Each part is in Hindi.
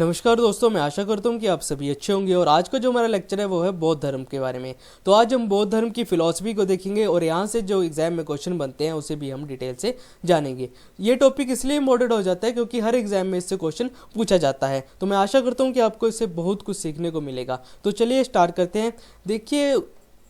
नमस्कार दोस्तों, मैं आशा करता हूँ कि आप सभी अच्छे होंगे। और आज का जो हमारा लेक्चर है वो है बौद्ध धर्म के बारे में। तो आज हम बौद्ध धर्म की फिलॉसफी को देखेंगे और यहाँ से जो एग्जाम में क्वेश्चन बनते हैं उसे भी हम डिटेल से जानेंगे। ये टॉपिक इसलिए इम्पोर्टेंट हो जाता है क्योंकि हर एग्जाम में इससे क्वेश्चन पूछा जाता है। तो मैं आशा करता हूँ कि आपको इससे बहुत कुछ सीखने को मिलेगा। तो चलिए स्टार्ट करते हैं। देखिए,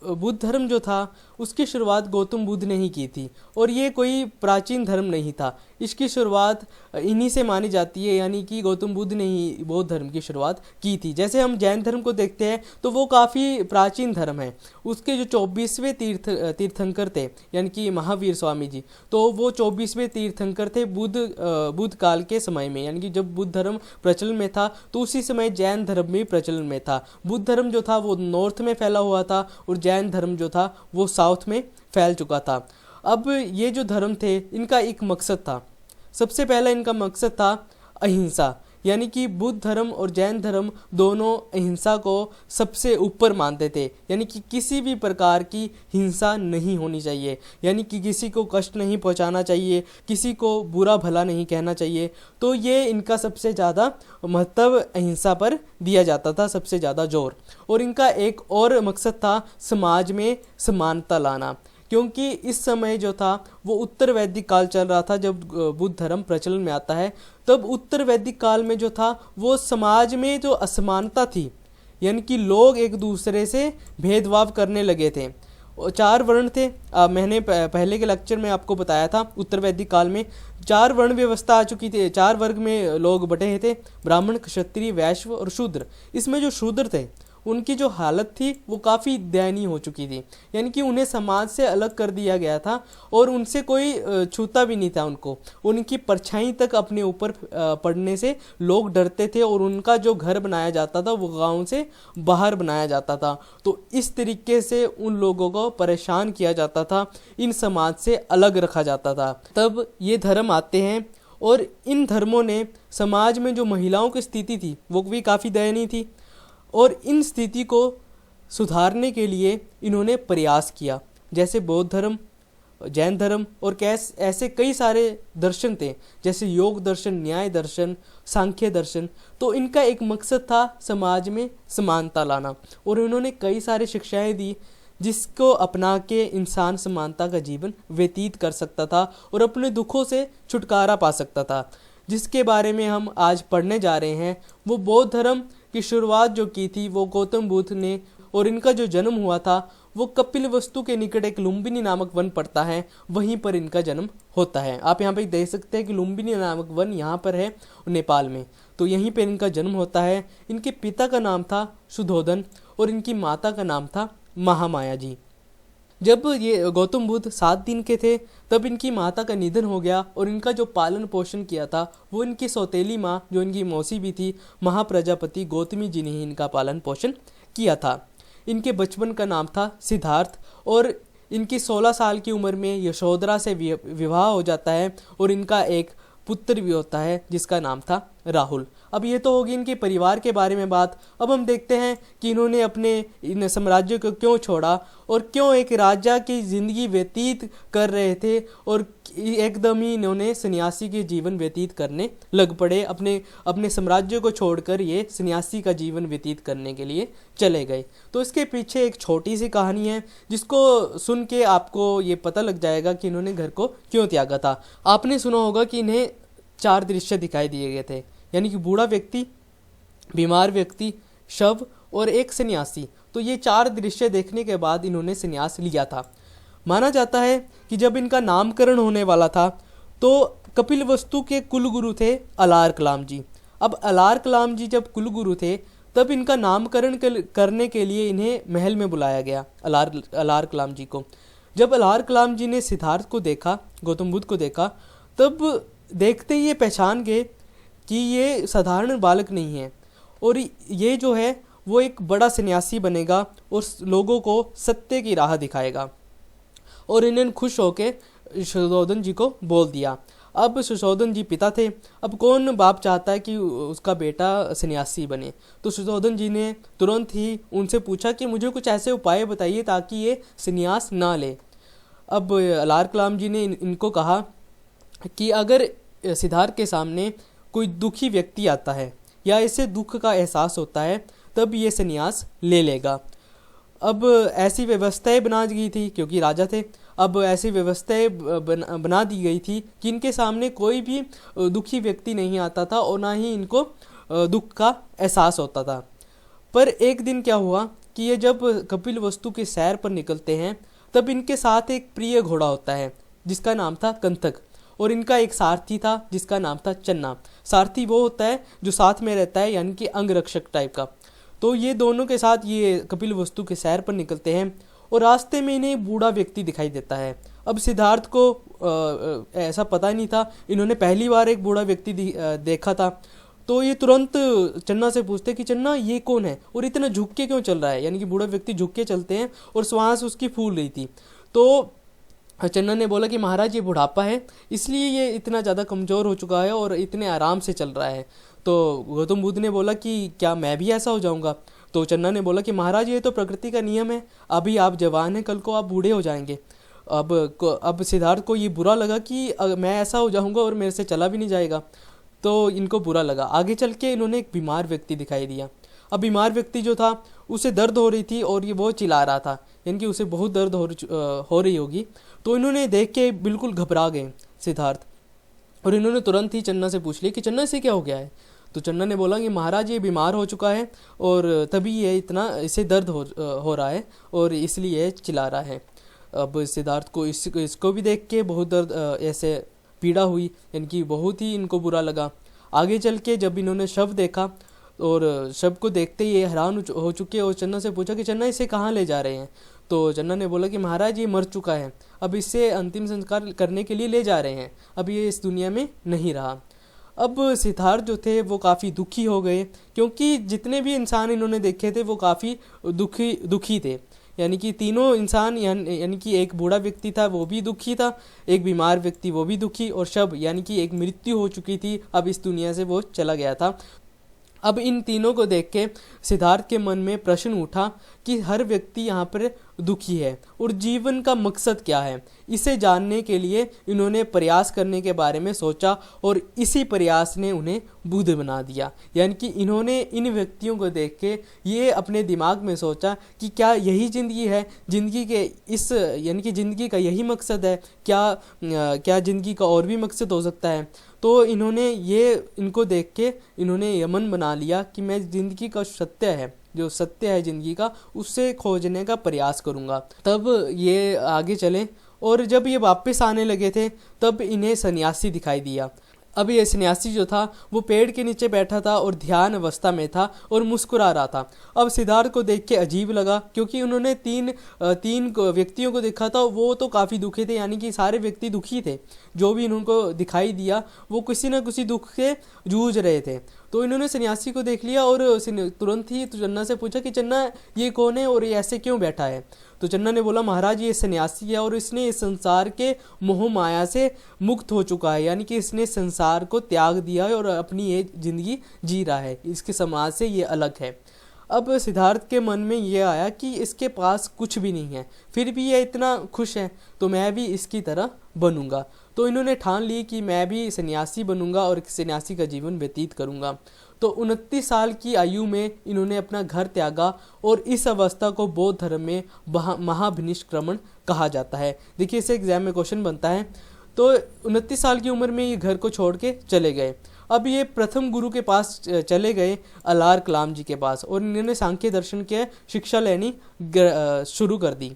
बुद्ध धर्म जो था उसकी शुरुआत गौतम बुद्ध ने ही की थी और ये कोई प्राचीन धर्म नहीं था। इसकी शुरुआत इन्हीं से मानी जाती है, यानी कि गौतम बुद्ध ने ही बौद्ध धर्म की शुरुआत की थी। जैसे हम जैन धर्म को देखते हैं तो वो काफ़ी प्राचीन धर्म है। उसके जो 24वें तीर्थंकर थे, यानी कि महावीर स्वामी जी, तो वो 24वें तीर्थंकर थे बुद्ध काल के समय में, यानी कि जब बुद्ध धर्म प्रचलन में था तो उसी समय जैन धर्म भी प्रचलन में था। बुद्ध धर्म जो था वो नॉर्थ में फैला हुआ था और जैन धर्म जो था वो साउथ में फैल चुका था। अब ये जो धर्म थे इनका एक मकसद था। सबसे पहला इनका मकसद था अहिंसा, यानी कि बुद्ध धर्म और जैन धर्म दोनों अहिंसा को सबसे ऊपर मानते थे, यानी कि किसी भी प्रकार की हिंसा नहीं होनी चाहिए, यानी कि किसी को कष्ट नहीं पहुंचाना चाहिए, किसी को बुरा भला नहीं कहना चाहिए। तो ये इनका सबसे ज़्यादा महत्व अहिंसा पर दिया जाता था, सबसे ज़्यादा जोर। और इनका एक और मकसद था समाज में समानता लाना, क्योंकि इस समय जो था वो उत्तर वैदिक काल चल रहा था। जब बुद्ध धर्म प्रचलन में आता है तब उत्तर वैदिक काल में जो था वो समाज में जो असमानता थी, यानी कि लोग एक दूसरे से भेदभाव करने लगे थे। 4 वर्ण थे। मैंने पहले के लेक्चर में आपको बताया था, उत्तर वैदिक काल में 4 वर्ण व्यवस्था आ चुकी थी। 4 वर्ग में लोग बटे थे, ब्राह्मण, क्षत्रिय, वैश्य और शूद्र। इसमें जो शूद्र थे उनकी जो हालत थी वो काफ़ी दयनीय हो चुकी थी, यानी कि उन्हें समाज से अलग कर दिया गया था और उनसे कोई छूता भी नहीं था उनको। उनकी परछाई तक अपने ऊपर पड़ने से लोग डरते थे और उनका जो घर बनाया जाता था वो गांव से बाहर बनाया जाता था। तो इस तरीके से उन लोगों को परेशान किया जाता था, इन समाज से अलग रखा जाता था। तब ये धर्म आते हैं और इन धर्मों ने समाज में जो महिलाओं की स्थिति थी वो भी काफ़ी दयनीय थी और इन स्थिति को सुधारने के लिए इन्होंने प्रयास किया। जैसे बौद्ध धर्म, जैन धर्म और ऐसे कई सारे दर्शन थे, जैसे योग दर्शन, न्याय दर्शन, सांख्य दर्शन। तो इनका एक मकसद था समाज में समानता लाना और इन्होंने कई सारी शिक्षाएं दी जिसको अपना के इंसान समानता का जीवन व्यतीत कर सकता था और अपने दुखों से छुटकारा पा सकता था। जिसके बारे में हम आज पढ़ने जा रहे हैं वो बौद्ध धर्म की शुरुआत जो की थी वो गौतम बुद्ध ने, और इनका जो जन्म हुआ था वो कपिलवस्तु के निकट एक लुम्बिनी नामक वन पड़ता है, वहीं पर इनका जन्म होता है। आप यहाँ पे देख सकते हैं कि लुम्बिनी नामक वन यहाँ पर है नेपाल में, तो यहीं पर इनका जन्म होता है। इनके पिता का नाम था शुद्धोधन और इनकी माता का नाम था महामाया जी। जब ये गौतम बुद्ध 7 दिन के थे तब इनकी माता का निधन हो गया और इनका जो पालन पोषण किया था वो इनकी सौतेली माँ, जो इनकी मौसी भी थी, महाप्रजापति गौतमी जी ने ही इनका पालन पोषण किया था। इनके बचपन का नाम था सिद्धार्थ और इनकी 16 साल की उम्र में यशोधरा से विवाह हो जाता है और इनका एक पुत्र भी होता है जिसका नाम था राहुल। अब ये तो होगी इनके परिवार के बारे में बात। अब हम देखते हैं कि इन्होंने अपने इन साम्राज्य को क्यों छोड़ा और क्यों एक राजा की ज़िंदगी व्यतीत कर रहे थे और एकदम ही इन्होंने सन्यासी के जीवन व्यतीत करने लग पड़े। अपने साम्राज्य को छोड़कर ये सन्यासी का जीवन व्यतीत करने के लिए चले गए। तो इसके पीछे एक छोटी सी कहानी है जिसको सुन के आपको ये पता लग जाएगा कि इन्होंने घर को क्यों त्यागा था। आपने सुना होगा कि इन्हें 4 दृश्य दिखाई दिए गए थे, यानी कि बूढ़ा व्यक्ति, बीमार व्यक्ति, शव और एक सन्यासी। तो ये 4 दृश्य देखने के बाद इन्होंने सन्यास लिया था। माना जाता है कि जब इनका नामकरण होने वाला था तो कपिलवस्तु के कुलगुरु थे अलार कलाम जी। अब अलार कलाम जी जब कुलगुरु थे तब इनका नामकरण करने के लिए इन्हें महल में बुलाया गया, अलार कलाम जी को। जब अलार कलाम जी ने सिद्धार्थ को देखा, गौतम बुद्ध को देखा, तब देखते ही ये पहचान गए कि ये साधारण बालक नहीं है और ये जो है वो एक बड़ा सन्यासी बनेगा और लोगों को सत्य की राह दिखाएगा। और इन्होंने खुश होकर सुशोधन जी को बोल दिया। अब सुशोधन जी पिता थे, अब कौन बाप चाहता है कि उसका बेटा सन्यासी बने। तो सुशोधन जी ने तुरंत ही उनसे पूछा कि मुझे कुछ ऐसे उपाय बताइए ताकि ये सन्यास ना ले। अब अलार कलाम जी ने इनको कहा कि अगर सिद्धार्थ के सामने कोई दुखी व्यक्ति आता है या इसे दुख का एहसास होता है तब ये संन्यास ले लेगा। अब ऐसी व्यवस्थाएं बना दी गई थी क्योंकि राजा थे। अब ऐसी व्यवस्थाएं बना दी गई थी कि इनके सामने कोई भी दुखी व्यक्ति नहीं आता था और ना ही इनको दुख का एहसास होता था। पर एक दिन क्या हुआ कि ये जब कपिल वस्तु के सैर पर निकलते हैं तब इनके साथ एक प्रिय घोड़ा होता है जिसका नाम था कंथक, और इनका एक सारथी था जिसका नाम था चन्ना। सारथी वो होता है जो साथ में रहता है, यानी कि अंगरक्षक टाइप का। तो ये दोनों के साथ ये कपिल वस्तु के सैर पर निकलते हैं और रास्ते में इन्हें बूढ़ा व्यक्ति दिखाई देता है। अब सिद्धार्थ को ऐसा पता नहीं था, इन्होंने पहली बार एक बूढ़ा व्यक्ति देखा था। तो ये तुरंत चन्ना से पूछते कि चन्ना ये कौन है और इतना झुक के क्यों चल रहा है, यानी कि बूढ़ा व्यक्ति झुक के चलते हैं और श्वास उसकी फूल रही थी। तो चन्ना ने बोला कि महाराज ये बुढ़ापा है, इसलिए ये इतना ज़्यादा कमज़ोर हो चुका है और इतने आराम से चल रहा है। तो गौतम बुद्ध ने बोला कि क्या मैं भी ऐसा हो जाऊंगा? तो चन्ना ने बोला कि महाराज ये तो प्रकृति का नियम है, अभी आप जवान हैं, कल को आप बूढ़े हो जाएंगे। अब सिद्धार्थ को ये बुरा लगा कि मैं ऐसा हो जाऊंगा और मेरे से चला भी नहीं जाएगा। तो इनको बुरा लगा। आगे चल के इन्होंने एक बीमार व्यक्ति दिखाई दिया। अब बीमार व्यक्ति जो था उसे दर्द हो रही थी और ये वो चिल्ला रहा था, यानी कि उसे बहुत दर्द हो रही होगी। तो इन्होंने देख के बिल्कुल घबरा गए सिद्धार्थ, और इन्होंने तुरंत ही चन्ना से पूछ लिया कि चन्ना इसे क्या हो गया है। तो चन्ना ने बोला कि महाराज ये बीमार हो चुका है और तभी ये इतना इसे दर्द हो रहा है और इसलिए चिल्ला रहा है। अब सिद्धार्थ को इसको भी देख के बहुत दर्द ऐसे पीड़ा हुई, यानी कि बहुत ही इनको बुरा लगा। आगे चल के जब इन्होंने शव देखा और शव को देखते ही ये हैरान हो चुके और चन्ना से पूछा कि चन्ना इसे कहाँ ले जा रहे हैं। तो चन्ना ने बोला कि महाराज ये मर चुका है, अब इससे अंतिम संस्कार करने के लिए ले जा रहे हैं, अब ये इस दुनिया में नहीं रहा। अब सिद्धार्थ जो थे वो काफ़ी दुखी हो गए क्योंकि जितने भी इंसान इन्होंने देखे थे वो काफ़ी दुखी थे, यानी कि तीनों इंसान, यानी कि एक बूढ़ा व्यक्ति था वो भी दुखी था, एक बीमार व्यक्ति वो भी दुखी, और शव यानी कि एक मृत्यु हो चुकी थी, अब इस दुनिया से वो चला गया था। अब इन तीनों को देख के सिद्धार्थ के मन में प्रश्न उठा कि हर व्यक्ति यहाँ पर दुखी है और जीवन का मकसद क्या है। इसे जानने के लिए इन्होंने प्रयास करने के बारे में सोचा और इसी प्रयास ने उन्हें बुद्ध बना दिया। यानी कि इन्होंने इन व्यक्तियों को देख के ये अपने दिमाग में सोचा कि क्या यही ज़िंदगी है, ज़िंदगी के इस यानी कि ज़िंदगी का यही मकसद है, क्या ज़िंदगी का और भी मकसद हो सकता है। तो इनको देख के इन्होंने यमन बना लिया कि मैं ज़िंदगी का सत्य है, जो सत्य है ज़िंदगी का, उससे खोजने का प्रयास करूँगा। तब ये आगे चले और जब ये वापस आने लगे थे तब इन्हें सन्यासी दिखाई दिया। अब ये सन्यासी जो था वो पेड़ के नीचे बैठा था और ध्यान अवस्था में था और मुस्कुरा रहा था। अब सिद्धार्थ को देख के अजीब लगा क्योंकि उन्होंने तीन व्यक्तियों को देखा था, वो तो काफ़ी दुखी थे, यानी कि सारे व्यक्ति दुखी थे। जो भी इनको दिखाई दिया वो किसी न किसी दुख से जूझ रहे थे। तो इन्होंने सन्यासी को देख लिया और तुरंत ही चन्ना से पूछा कि चन्ना ये कौन है और ये ऐसे क्यों बैठा है। तो चन्ना ने बोला महाराज ये सन्यासी है और इसने इस संसार के मोह माया से मुक्त हो चुका है, यानी कि इसने संसार को त्याग दिया है और अपनी ये जिंदगी जी रहा है, इसके समाज से ये अलग है। अब सिद्धार्थ के मन में ये आया कि इसके पास कुछ भी नहीं है, फिर भी ये इतना खुश है, तो मैं भी इसकी तरह बनूंगा। तो इन्होंने ठान ली कि मैं भी सन्यासी बनूंगा और सन्यासी का जीवन व्यतीत करूंगा। तो 29 साल की आयु में इन्होंने अपना घर त्यागा और इस अवस्था को बौद्ध धर्म में महाभिनिष्क्रमण कहा जाता है। देखिए इसे एग्जाम में क्वेश्चन बनता है। तो 29 साल की उम्र में ये घर को छोड़ के चले गए। अब ये प्रथम गुरु के पास चले गए, अलार कलाम जी के पास, और इन्होंने सांख्य दर्शन के शिक्षा लेनी शुरू कर दी।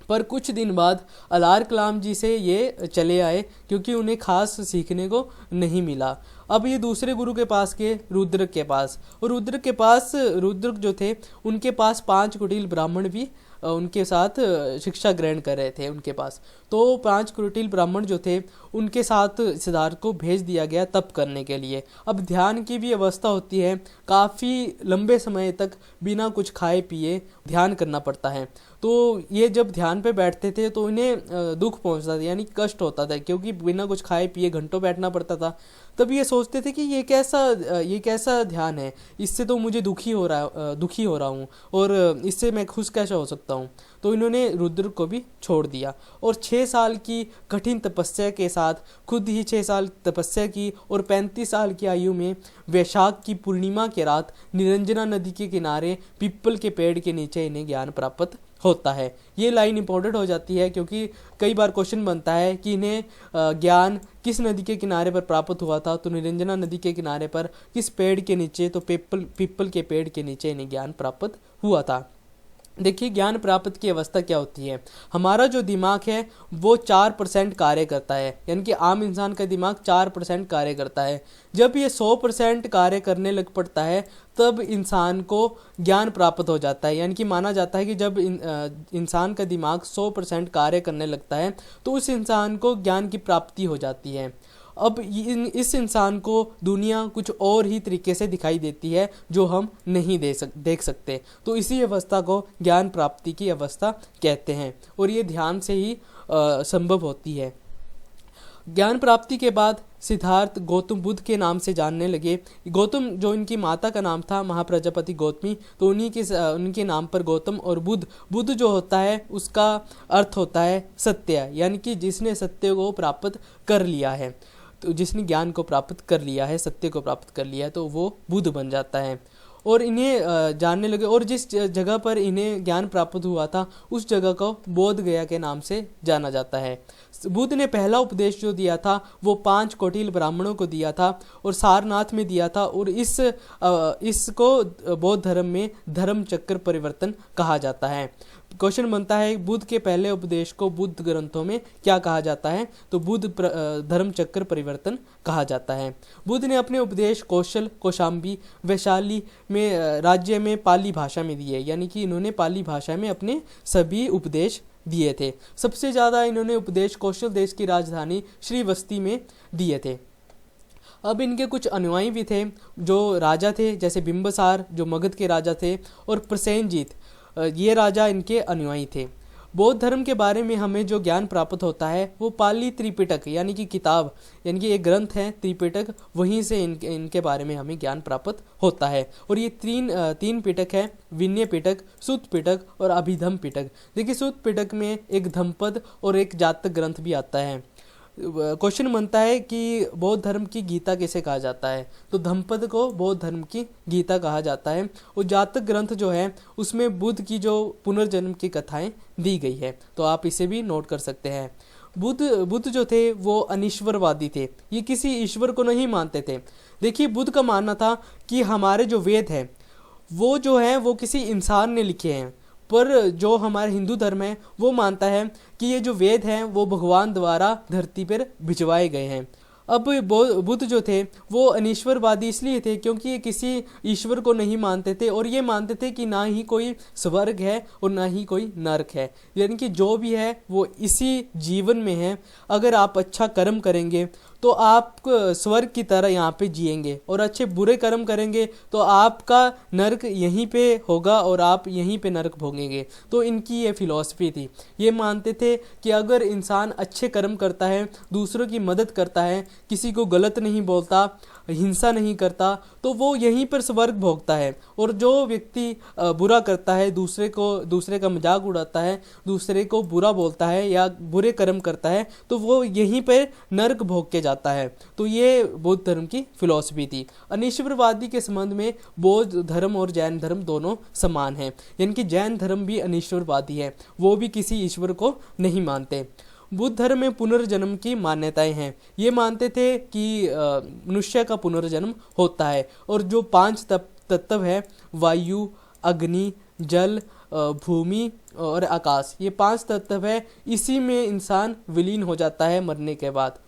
पर कुछ दिन बाद अलार कलाम जी से ये चले आए क्योंकि उन्हें खास सीखने को नहीं मिला। अब ये दूसरे गुरु के पास गए, रुद्र के पास, और रुद्र जो थे उनके पास 5 कुटिल ब्राह्मण भी उनके साथ शिक्षा ग्रहण कर रहे थे उनके पास। तो 5 कुटिल ब्राह्मण जो थे उनके साथ सिद्धार्थ को भेज दिया गया तप करने के लिए। अब ध्यान की भी अवस्था होती है, काफ़ी लंबे समय तक बिना कुछ खाए पिए ध्यान करना पड़ता है। तो ये जब ध्यान पे बैठते थे तो इन्हें दुख पहुंचता था, यानी कष्ट होता था, क्योंकि बिना कुछ खाए पिए घंटों बैठना पड़ता था। तब ये सोचते थे कि ये कैसा ध्यान है, इससे तो मुझे दुखी हो रहा हूँ, और इससे मैं खुश कैसे हो सकता हूँ। तो इन्होंने रुद्र को भी छोड़ दिया और 6 साल की कठिन तपस्या के साथ खुद ही 6 साल तपस्या की, और 35 साल की आयु में वैशाख की पूर्णिमा की रात निरंजना नदी के किनारे पीपल के पेड़ के नीचे इन्हें ज्ञान प्राप्त होता है। ये लाइन इंपॉर्टेंट हो जाती है क्योंकि कई बार क्वेश्चन बनता है कि इन्हें ज्ञान किस नदी के किनारे पर प्राप्त हुआ था, तो निरंजना नदी के किनारे पर किस पेड़ के नीचे, तो पीपल के पेड़ के नीचे इन्हें ज्ञान प्राप्त हुआ था। देखिए, ज्ञान प्राप्त की अवस्था क्या होती है। हमारा जो दिमाग है वो 4% कार्य करता है, यानी कि आम इंसान का दिमाग 4% कार्य करता है। जब ये 100% कार्य करने लग पड़ता है तब इंसान को ज्ञान प्राप्त हो जाता है। यानी कि माना जाता है कि जब इंसान का दिमाग 100% कार्य करने लगता है तो उस इंसान को ज्ञान की प्राप्ति हो जाती है। अब इस इंसान को दुनिया कुछ और ही तरीके से दिखाई देती है जो हम नहीं देख सकते। तो इसी अवस्था को ज्ञान प्राप्ति की अवस्था कहते हैं, और ये ध्यान से ही संभव होती है। ज्ञान प्राप्ति के बाद सिद्धार्थ गौतम बुद्ध के नाम से जानने लगे। गौतम जो इनकी माता का नाम था महाप्रजापति गौतमी, तो उनके नाम पर गौतम, और बुद्ध जो होता है उसका अर्थ होता है सत्य, यानी कि जिसने सत्य को प्राप्त कर लिया है। तो जिसने ज्ञान को प्राप्त कर लिया है, सत्य को प्राप्त कर लिया है, तो वो बुद्ध बन जाता है। और इन्हें जानने लगे, और जिस जगह पर इन्हें ज्ञान प्राप्त हुआ था उस जगह को बोध गया के नाम से जाना जाता है। बुद्ध ने पहला उपदेश जो दिया था वो 5 कौटिल्य ब्राह्मणों को दिया था और सारनाथ में दिया था, और इसको बौद्ध धर्म में धर्म चक्र परिवर्तन कहा जाता है। क्वेश्चन बनता है बुद्ध के पहले उपदेश को बुद्ध ग्रंथों में क्या कहा जाता है, तो बुद्ध धर्म चक्र परिवर्तन कहा जाता है। बुद्ध ने अपने उपदेश कौशाम्बी वैशाली में राज्य में पाली भाषा में दिए, यानी कि इन्होंने पाली भाषा में अपने सभी उपदेश दिए थे। सबसे ज़्यादा इन्होंने उपदेश कौशल देश की राजधानी श्रीवस्ती में दिए थे। अब इनके कुछ अनुयायी भी थे जो राजा थे, जैसे बिंबिसार जो मगध के राजा थे, और प्रसेनजीत ये राजा इनके अनुयायी थे। बौद्ध धर्म के बारे में हमें जो ज्ञान प्राप्त होता है वो पाली त्रिपिटक यानी कि किताब, यानी कि एक ग्रंथ है त्रिपिटक, वहीं से इनके बारे में हमें ज्ञान प्राप्त होता है। और ये तीन पिटक है, विनय पिटक, सुत्त पिटक और अभिधम पिटक। देखिए, सुत्त पिटक में एक धम्पद और एक जातक ग्रंथ भी आता है। क्वेश्चन बनता है कि बौद्ध धर्म की गीता किसे कहा जाता है, तो धम्पद को बौद्ध धर्म की गीता कहा जाता है। और जातक ग्रंथ जो है उसमें बुद्ध की जो पुनर्जन्म की कथाएं दी गई है, तो आप इसे भी नोट कर सकते हैं। बुद्ध जो थे वो अनिश्वरवादी थे, ये किसी ईश्वर को नहीं मानते थे। देखिए, बुद्ध का मानना था कि हमारे जो वेद हैं वो जो है वो किसी इंसान ने लिखे हैं, पर जो हमारा हिंदू धर्म है वो मानता है कि ये जो वेद हैं वो भगवान द्वारा धरती पर भिजवाए गए हैं। अब बुद्ध जो थे वो अनीश्वरवादी इसलिए थे क्योंकि ये किसी ईश्वर को नहीं मानते थे, और ये मानते थे कि ना ही कोई स्वर्ग है और ना ही कोई नरक है, यानी कि जो भी है वो इसी जीवन में है। अगर आप अच्छा कर्म करेंगे तो आप स्वर्ग की तरह यहाँ पे जिएंगे, और अच्छे बुरे कर्म करेंगे तो आपका नरक यहीं पे होगा और आप यहीं पे नरक भोगेंगे। तो इनकी ये फिलॉसफी थी। ये मानते थे कि अगर इंसान अच्छे कर्म करता है, दूसरों की मदद करता है, किसी को गलत नहीं बोलता, हिंसा नहीं करता, तो वो यहीं पर स्वर्ग भोगता है। और जो व्यक्ति बुरा करता है, दूसरे का मजाक उड़ाता है, दूसरे को बुरा बोलता है या बुरे कर्म करता है, तो वो यहीं पर नरक भोग के जाता है। तो ये बौद्ध धर्म की फिलॉसफी थी। अनीश्वरवादी के संबंध में बौद्ध धर्म और जैन धर्म दोनों समान हैं, यानी कि जैन धर्म भी अनीश्वरवादी है, वो भी किसी ईश्वर को नहीं मानते। बुद्ध धर्म में पुनर्जन्म की मान्यताएं हैं। ये मानते थे कि मनुष्य का पुनर्जन्म होता है, और जो 5 तत्व है वायु, अग्नि, जल, भूमि और आकाश, ये 5 तत्व है, इसी में इंसान विलीन हो जाता है मरने के बाद,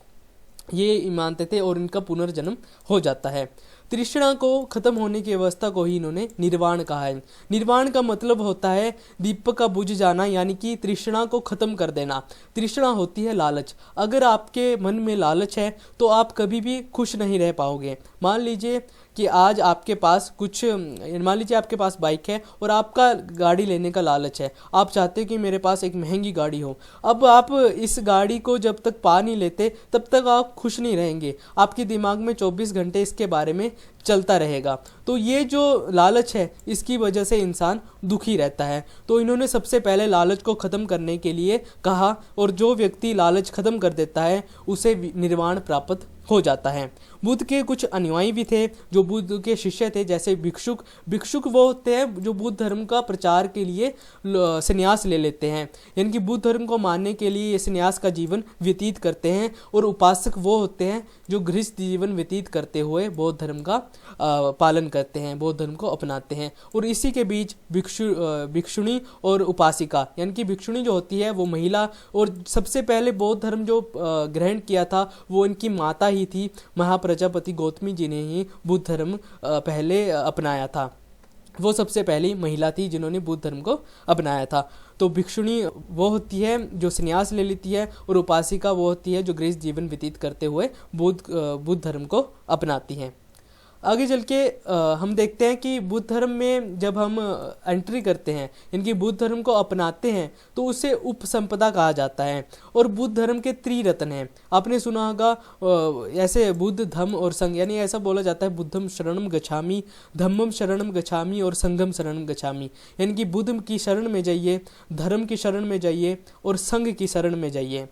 ये मानते थे, और इनका पुनर्जन्म हो जाता है। तृष्णा को खत्म होने की अवस्था को ही इन्होंने निर्वाण कहा है। निर्वाण का मतलब होता है दीपक का बुझ जाना, यानी कि तृष्णा को खत्म कर देना। तृष्णा होती है लालच। अगर आपके मन में लालच है तो आप कभी भी खुश नहीं रह पाओगे। मान लीजिए कि आज आपके पास कुछ, मान लीजिए आपके पास बाइक है और आपका गाड़ी लेने का लालच है, आप चाहते हैं कि मेरे पास एक महंगी गाड़ी हो। अब आप इस गाड़ी को जब तक पा नहीं लेते तब तक आप खुश नहीं रहेंगे, आपके दिमाग में 24 घंटे इसके बारे में चलता रहेगा। तो ये जो लालच है इसकी वजह से इंसान दुखी रहता है। तो इन्होंने सबसे पहले लालच को ख़त्म करने के लिए कहा, और जो व्यक्ति लालच ख़त्म कर देता है उसे निर्वाण प्राप्त हो जाता है। बुद्ध के कुछ अनुयायी भी थे जो बुद्ध के शिष्य थे, जैसे भिक्षुक। भिक्षुक वो होते हैं जो बुद्ध धर्म का प्रचार के लिए संन्यास ले लेते हैं, यानी कि बुद्ध धर्म को मानने के लिए ये संन्यास का जीवन व्यतीत करते हैं। और उपासक वो होते हैं जो गृहस्थ जीवन व्यतीत करते हुए बौद्ध धर्म का पालन करते हैं, बौद्ध धर्म को अपनाते हैं। और इसी के बीच भिक्षुणी और उपासिका, यानी कि भिक्षुणी जो होती है वो महिला, और सबसे पहले बौद्ध धर्म जो ग्रहण किया था वो इनकी माता ही थी, महाप्रजापति गौतमी जी ने ही बुद्ध धर्म पहले अपनाया था। वो सबसे पहली महिला थी जिन्होंने बुद्ध धर्म को अपनाया था। तो भिक्षुणी वो होती है जो संन्यास ले लेती है, और उपासिका वो होती है जो गृहस्थ जीवन व्यतीत करते हुए बुद्ध धर्म को अपनाती हैं। आगे चल के हम देखते हैं कि बुद्ध धर्म में जब हम एंट्री करते हैं, इनकी बुद्ध धर्म को अपनाते हैं, तो उसे उपसंपदा कहा जाता है। और बुद्ध धर्म के त्रिरत्न हैं, आपने सुना होगा ऐसे बुद्ध धम्म और संघ, यानी ऐसा बोला जाता है बुद्धम शरणम गच्छामि, धम्मम शरणम गच्छामि और संघम शरणम गच्छामि, यानी कि बुद्ध की शरण में जाइए, धर्म की शरण में जाइए और संघ की शरण में जाइए।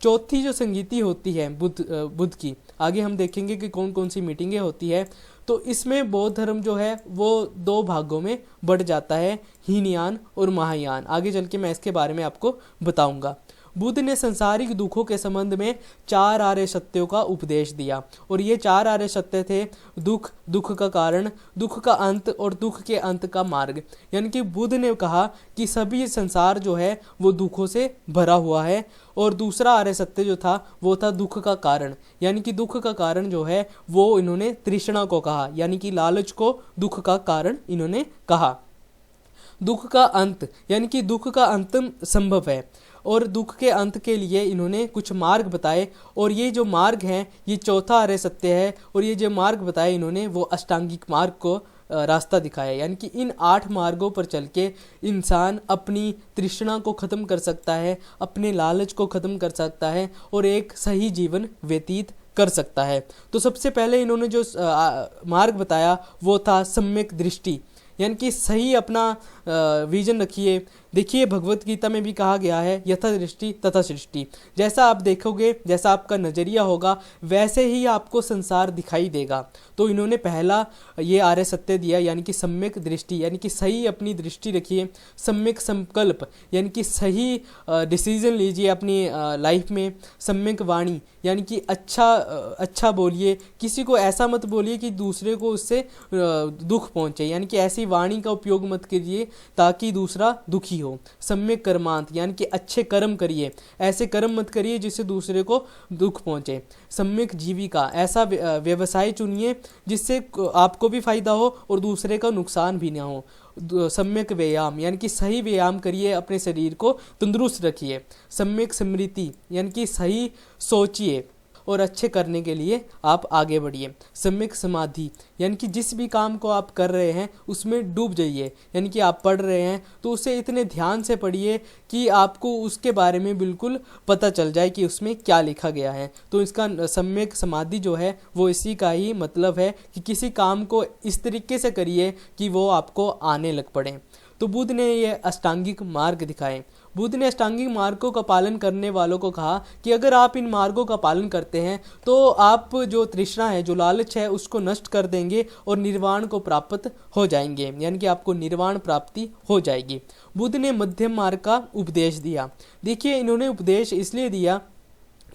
चौथी जो संगीति होती है बुद्ध की, आगे हम देखेंगे कि कौन कौन सी मीटिंगें होती है। तो इसमें बौद्ध धर्म जो है वो 2 भागों में बढ़ जाता है, हीनयान और महायान। आगे चल के मैं इसके बारे में आपको बताऊंगा। बुद्ध ने संसारिक दुखों के संबंध में 4 आर्य सत्यों का उपदेश दिया, और ये 4 आर्य सत्य थे दुख, दुख का कारण, दुख का अंत और दुख के अंत का मार्ग। यानी कि बुद्ध ने कहा कि सभी संसार जो है वो दुखों से भरा हुआ है। और दूसरा आर्य सत्य जो था वो था दुख का कारण, यानी कि दुख का कारण जो है वो इन्होंने तृष्णा को कहा, यानी कि लालच को दुख का कारण इन्होंने कहा। दुख का अंत, यानी कि दुख का अंत संभव है, और दुख के अंत के लिए इन्होंने कुछ मार्ग बताए, और ये जो मार्ग हैं ये चौथा आर्य सत्य है। और ये जो मार्ग बताए इन्होंने वो अष्टांगिक मार्ग को रास्ता दिखाया, यानी कि इन 8 मार्गों पर चल के इंसान अपनी तृष्णा को ख़त्म कर सकता है, अपने लालच को ख़त्म कर सकता है और एक सही जीवन व्यतीत कर सकता है। तो सबसे पहले इन्होंने जो मार्ग बताया वो था सम्यक दृष्टि, यानी कि सही अपना विजन रखिए। देखिए भगवत गीता में भी कहा गया है यथा दृष्टि तथा सृष्टि, जैसा आप देखोगे, जैसा आपका नज़रिया होगा वैसे ही आपको संसार दिखाई देगा। तो इन्होंने पहला ये आर्य सत्य दिया, यानी कि सम्यक दृष्टि, यानी कि सही अपनी दृष्टि रखिए। सम्यक संकल्प, यानी कि सही डिसीजन लीजिए अपनी लाइफ में। सम्यक वाणी, यानी कि अच्छा बोलिए, किसी को ऐसा मत बोलिए कि दूसरे को उससे दुख पहुँचे, यानी कि ऐसी वाणी का उपयोग मत कीजिए ताकि दूसरा दुखी हो। सम्यक कर्मांत, यानी कि अच्छे कर्म करिए, ऐसे कर्म मत करिए जिससे दूसरे को दुख पहुँचे। सम्यक जीविका, ऐसा व्यवसाय चुनिए जिससे आपको भी फायदा हो और दूसरे का नुकसान भी ना हो। सम्यक व्यायाम, यानी कि सही व्यायाम करिए, अपने शरीर को तंदुरुस्त रखिए। सम्यक स्मृति, यानी कि सही सोचिए और अच्छे करने के लिए आप आगे बढ़िए। सम्यक समाधि, यानी कि जिस भी काम को आप कर रहे हैं उसमें डूब जाइए, यानी कि आप पढ़ रहे हैं तो उसे इतने ध्यान से पढ़िए कि आपको उसके बारे में बिल्कुल पता चल जाए कि उसमें क्या लिखा गया है। तो इसका सम्यक समाधि जो है वो इसी का ही मतलब है कि किसी काम को इस तरीके से करिए कि वो आपको आने लग पड़े। तो बुद्ध ने ये अष्टांगिक मार्ग दिखाए। बुद्ध ने अष्टांगिक मार्गों का पालन करने वालों को कहा कि अगर आप इन मार्गों का पालन करते हैं तो आप जो तृष्णा है, जो लालच है, उसको नष्ट कर देंगे और निर्वाण को प्राप्त हो जाएंगे, यानी कि आपको निर्वाण प्राप्ति हो जाएगी। बुद्ध ने मध्यम मार्ग का उपदेश दिया। देखिए इन्होंने उपदेश इसलिए दिया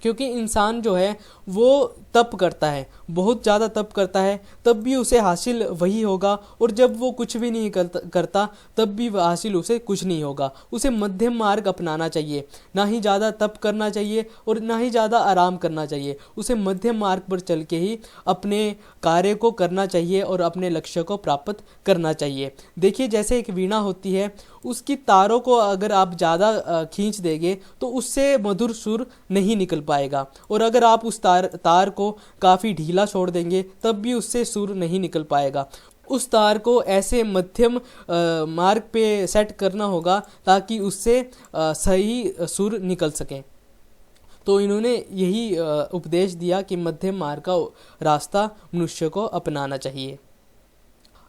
क्योंकि इंसान जो है वो तप करता है, बहुत ज़्यादा तप करता है, तब भी उसे हासिल वही होगा, और जब वो कुछ भी नहीं करता तब भी हासिल उसे कुछ नहीं होगा। उसे मध्यम मार्ग अपनाना चाहिए, ना ही ज़्यादा तप करना चाहिए और ना ही ज़्यादा आराम करना चाहिए। उसे मध्यम मार्ग पर चल के ही अपने कार्य को करना चाहिए और अपने लक्ष्य को प्राप्त करना चाहिए। देखिए जैसे एक वीणा होती है, उसकी तारों को अगर आप ज़्यादा खींच देंगे तो उससे मधुर सुर नहीं निकल पाएगा, और अगर आप उस तार तार को काफ़ी ढीला छोड़ देंगे तब भी उससे सुर नहीं निकल पाएगा। उस तार को ऐसे मध्यम मार्ग पे सेट करना होगा ताकि उससे सही सुर निकल सकें। तो इन्होंने यही उपदेश दिया कि मध्यम मार्ग का रास्ता मनुष्य को अपनाना चाहिए।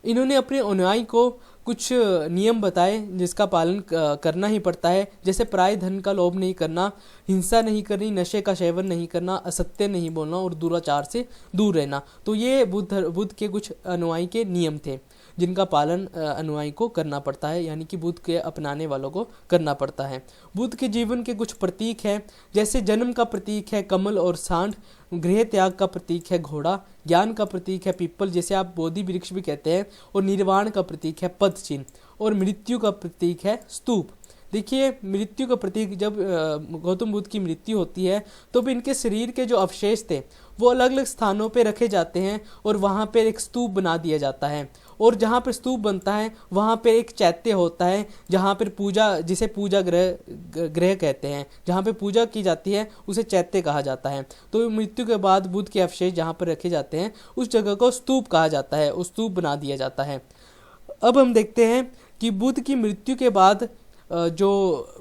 इन्होंने अपने अनुयायी को कुछ नियम बताए जिसका पालन करना ही पड़ता है, जैसे पराये धन का लोभ नहीं करना, हिंसा नहीं करनी, नशे का सेवन नहीं करना, असत्य नहीं बोलना और दुराचार से दूर रहना। तो ये बुद्ध के कुछ अनुयायी के नियम थे जिनका पालन अनुयायी को करना पड़ता है, यानी कि बुद्ध के अपनाने वालों को करना पड़ता है। बुद्ध के जीवन के कुछ प्रतीक हैं, जैसे जन्म का प्रतीक है कमल और सांड, गृह त्याग का प्रतीक है घोड़ा, ज्ञान का प्रतीक है पीपल जिसे आप बोधि वृक्ष भी कहते हैं, और निर्वाण का प्रतीक है पद चिन्ह, और मृत्यु का प्रतीक है स्तूप। देखिए, मृत्यु का प्रतीक, जब गौतम बुद्ध की मृत्यु होती है तो भी इनके शरीर के जो अवशेष थे वो अलग अलग स्थानों पे रखे जाते हैं और वहाँ पे एक स्तूप बना दिया जाता है, और जहाँ पर स्तूप बनता है वहाँ पे एक चैत्य होता है जहाँ पर पूजा, जिसे पूजा गृह कहते हैं, जहाँ पे पूजा की जाती है उसे चैत्य कहा जाता है। तो मृत्यु के बाद बुद्ध के अवशेष जहाँ पर रखे जाते हैं उस जगह को स्तूप कहा जाता है, उस स्तूप बना दिया जाता है। अब हम देखते हैं कि बुद्ध की मृत्यु के बाद जो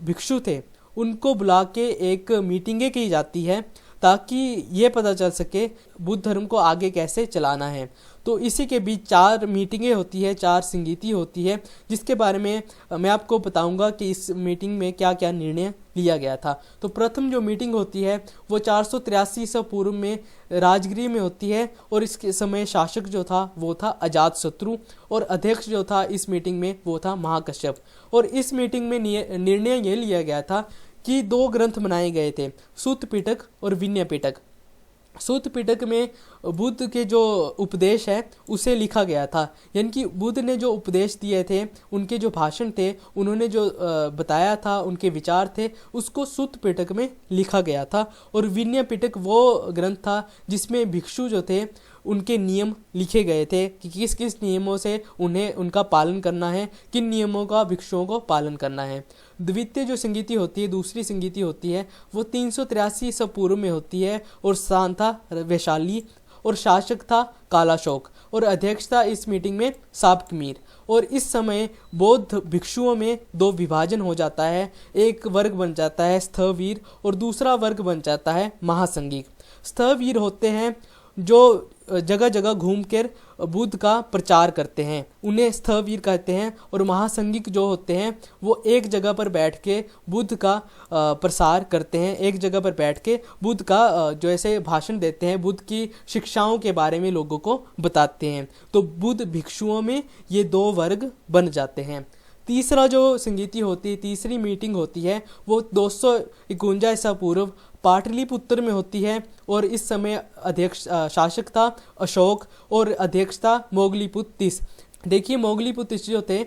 भिक्षु थे उनको बुला के एक मीटिंगें की जाती है ताकि ये पता चल सके बुद्ध धर्म को आगे कैसे चलाना है। तो इसी के बीच 4 मीटिंगें होती है, 4 संगीति होती है, जिसके बारे में मैं आपको बताऊंगा कि इस मीटिंग में क्या क्या निर्णय लिया गया था। तो प्रथम जो मीटिंग होती है वो 483 ईसा पूर्व में राजगृह में होती है, और इसके समय शासक जो था वो था अजातशत्रु, और अध्यक्ष जो था इस मीटिंग में वो था महाकश्यप। और इस मीटिंग में निर्णय ये लिया गया था कि 2 ग्रंथ बनाए गए थे, सूत पिटक और विनय पिटक। सूत पिटक में बुद्ध के जो उपदेश है उसे लिखा गया था, यानी कि बुद्ध ने जो उपदेश दिए थे, उनके जो भाषण थे, उन्होंने जो बताया था, उनके विचार थे, उसको सूत पिटक में लिखा गया था। और विनय पिटक वो ग्रंथ था जिसमें भिक्षु जो थे उनके नियम लिखे गए थे कि किस किस नियमों से उन्हें उनका पालन करना है, किन नियमों का भिक्षुओं को पालन करना है। द्वितीय जो संगीति होती है, दूसरी संगीति होती है, वो 383 ईसा पूर्व में होती है, और स्थान था वैशाली, और शासक था कालाशोक, और अध्यक्ष था इस मीटिंग में साबकमीर। और इस समय बौद्ध भिक्षुओं में 2 विभाजन हो जाता है, एक वर्ग बन जाता है स्थवीर और दूसरा वर्ग बन जाता है महासंघिक। स्थवीर होते हैं जो जगह जगह घूमकर बुद्ध का प्रचार करते हैं, उन्हें स्थवीर कहते हैं, और महासंघिक जो होते हैं वो एक जगह पर बैठ के बुद्ध का प्रसार करते हैं, एक जगह पर बैठ के बुद्ध का जो ऐसे भाषण देते हैं, बुद्ध की शिक्षाओं के बारे में लोगों को बताते हैं। तो बुद्ध भिक्षुओं में ये 2 वर्ग बन जाते हैं। तीसरा जो संगीति होती है, तीसरी मीटिंग होती है, वो 251 ईसा पूर्व पाटलिपुत्र में होती है, और इस समय अध्यक्ष शासक था अशोक और अध्यक्ष था मोगलीपुत्र तीस। देखिए, मोगलीपुत्र तीस जो थे,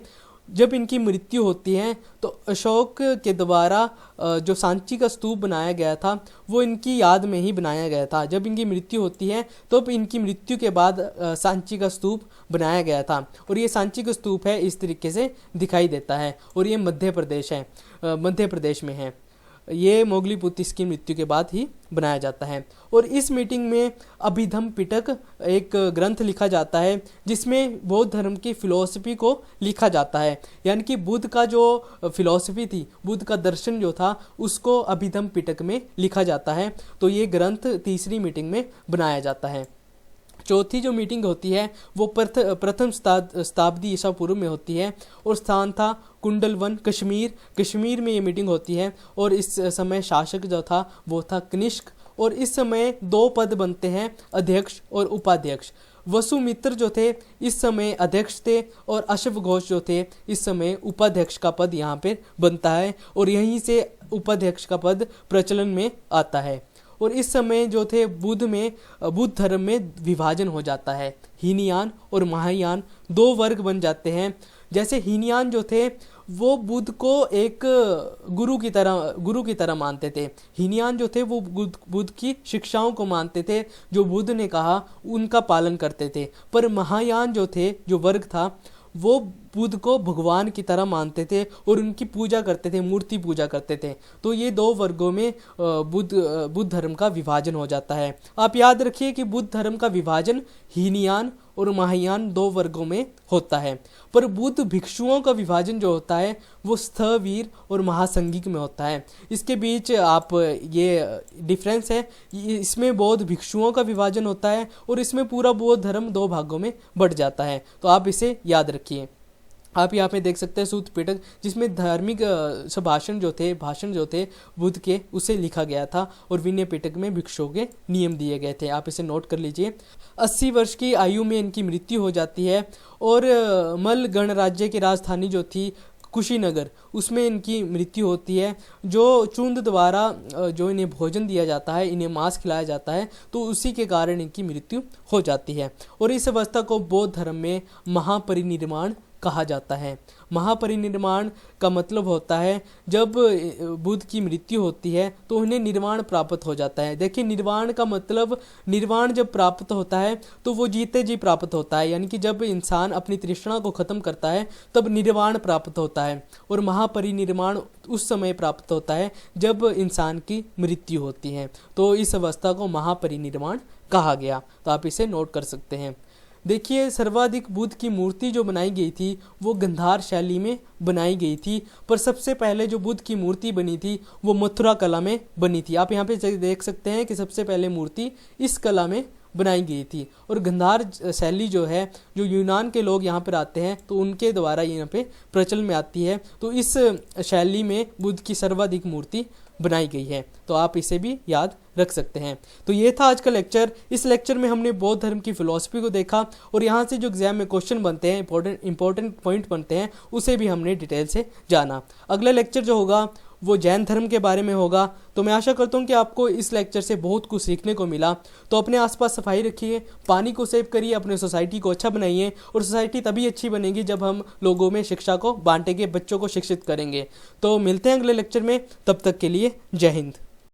जब इनकी मृत्यु होती है तो अशोक के द्वारा जो सांची का स्तूप बनाया गया था वो इनकी याद में ही बनाया गया था। जब इनकी मृत्यु होती है तो इनकी मृत्यु के बाद सांची का स्तूप बनाया गया था, और ये सांची का स्तूप है इस तरीके से दिखाई देता है, और ये मध्य प्रदेश में है। ये मोगलीपुत्र की मृत्यु के बाद ही बनाया जाता है। और इस मीटिंग में अभिधम्म पिटक एक ग्रंथ लिखा जाता है जिसमें बौद्ध धर्म की फिलॉसफी को लिखा जाता है, यानी कि बुद्ध का जो फिलॉसफी थी, बुद्ध का दर्शन जो था, उसको अभिधम्म पिटक में लिखा जाता है। तो ये ग्रंथ तीसरी मीटिंग में बनाया जाता है। चौथी जो मीटिंग होती है वो प्रथम शताब्दी ईसा पूर्व में होती है, और स्थान था कुंडलवन कश्मीर में ये मीटिंग होती है। और इस समय शासक जो था वो था कनिष्क, और इस समय 2 पद बनते हैं, अध्यक्ष और उपाध्यक्ष। वसुमित्र जो थे इस समय अध्यक्ष थे, और अश्व घोष जो थे इस समय उपाध्यक्ष का पद यहाँ पे बनता है, और यहीं से उपाध्यक्ष का पद प्रचलन में आता है। और इस समय जो थे बुद्ध धर्म में विभाजन हो जाता है, हीनयान और महायान 2 वर्ग बन जाते हैं। जैसे हीनयान जो थे वो बुद्ध को एक गुरु की तरह मानते थे। हीनयान जो थे वो बुद्ध की शिक्षाओं को मानते थे, जो बुद्ध ने कहा उनका पालन करते थे। पर महायान जो थे, जो वर्ग था, वो बुद्ध को भगवान की तरह मानते थे और उनकी पूजा करते थे, मूर्ति पूजा करते थे। तो ये दो वर्गों में बुद्ध धर्म का विभाजन हो जाता है। आप याद रखिए कि बुद्ध धर्म का विभाजन हीनयान और महायान दो वर्गों में होता है, पर बुद्ध भिक्षुओं का विभाजन जो होता है वो स्थवीर और महासंघिक में होता है। इसके बीच आप ये डिफरेंस है, इसमें बौद्ध भिक्षुओं का विभाजन होता है और इसमें पूरा बौद्ध धर्म दो भागों में बंट जाता है। तो आप इसे याद रखिए। आप यहाँ पे देख सकते हैं सूत्र पिटक, जिसमें धार्मिक भाषण जो थे बुद्ध के, उसे लिखा गया था और विनय पिटक में भिक्षुओं के नियम दिए गए थे। आप इसे नोट कर लीजिए। 80 वर्ष की आयु में इनकी मृत्यु हो जाती है और मल गणराज्य की राजधानी जो थी कुशीनगर, उसमें इनकी मृत्यु होती है। जो चुंद द्वारा जो इन्हें भोजन दिया जाता है, इन्हें मांस खिलाया जाता है, तो उसी के कारण इनकी मृत्यु हो जाती है। और इस अवस्था को बौद्ध धर्म में महापरिनिर्वाण कहा जाता है। महापरिनिर्वाण का मतलब होता है जब बुद्ध की मृत्यु होती है तो उन्हें निर्वाण प्राप्त हो जाता है। देखिए, निर्वाण का मतलब, निर्वाण जब प्राप्त होता है तो वो जीते जी प्राप्त होता है, यानी कि जब इंसान अपनी तृष्णा को खत्म करता है तब निर्वाण प्राप्त होता है। और महापरिनिर्वाण उस समय प्राप्त होता है जब इंसान की मृत्यु होती है। तो इस अवस्था को महापरिनिर्वाण कहा गया। तो आप इसे नोट कर सकते हैं। देखिए, सर्वाधिक बुद्ध की मूर्ति जो बनाई गई थी वो गंधार शैली में बनाई गई थी, पर सबसे पहले जो बुद्ध की मूर्ति बनी थी वो मथुरा कला में बनी थी। आप यहाँ पे देख सकते हैं कि सबसे पहले मूर्ति इस कला में बनाई गई थी। और गंधार शैली जो है, जो यूनान के लोग यहाँ पर आते हैं तो उनके द्वारा यहाँ पे प्रचलन में आती है। तो इस शैली में बुद्ध की सर्वाधिक मूर्ति बनाई गई है। तो आप इसे भी याद रख सकते हैं। तो ये था आज का लेक्चर। इस लेक्चर में हमने बौद्ध धर्म की फिलॉसफी को देखा और यहाँ से जो एग्जाम में क्वेश्चन बनते हैं, इंपॉर्टेंट पॉइंट बनते हैं, उसे भी हमने डिटेल से जाना। अगला लेक्चर जो होगा वो जैन धर्म के बारे में होगा। तो मैं आशा करता हूँ कि आपको इस लेक्चर से बहुत कुछ सीखने को मिला। तो अपने आसपास सफाई रखिए, पानी को सेव करिए, अपने सोसाइटी को अच्छा बनाइए। और सोसाइटी तभी अच्छी बनेगी जब हम लोगों में शिक्षा को बांटेंगे, बच्चों को शिक्षित करेंगे। तो मिलते हैं अगले लेक्चर में, तब तक के लिए जय हिंद।